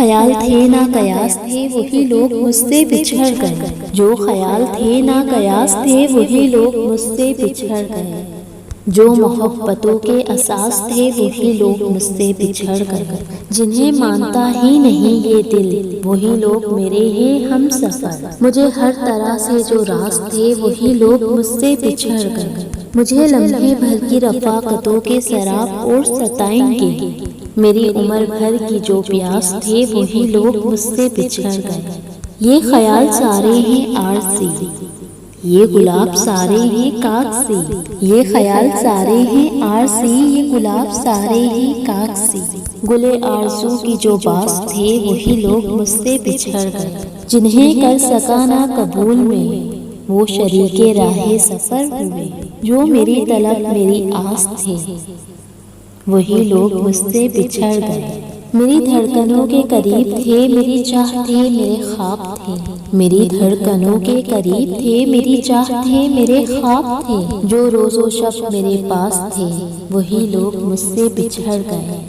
ख्याल थे ना कयास थे वही लोग मुझसे बिछड़ गए। जो ख्याल थे ना कयास थे वही लोग मुझसे बिछड़ गए। जो मोहब्बतों के असास थे वही लोग मुझसे बिछड़ गए। जिन्हें मानता ही नहीं ये दिल वही लोग मेरे हैं हम सफर। मुझे हर तरह से जो रास थे वही लोग मुझसे बिछड़ गए। मुझे लम्हे भर की रफ़ाक़तों के शराब और सताएंगे। मेरी उम्र भर की जो प्यास थे वही लोग मुझसे बिछड़ गए। ये ख्याल सारे हैं आरज़ी, ये गुलाब सारे हैं कागज़ी। ये ख्याल सारे हैं आरज़ी, ये गुलाब सारे हैं कागज़ी। गुले आरज़ू की जो बास थे वही लोग मुझसे बिछड़ गए। जिन्हें कर सका ना कबूल में वो शरीके राहे सफ़र हुए। जो मेरी तलब मेरी आस थे वही लोग मुझसे बिछड़ गए। मेरी धड़कनों के करीब थे मेरी चाह थे मेरे ख्वाब थे। मेरी धड़कनों के करीब थे मेरी चाह थे मेरे ख्वाब थे। जो रोज़ो शब मेरे पास थे वही लोग मुझसे बिछड़ गए।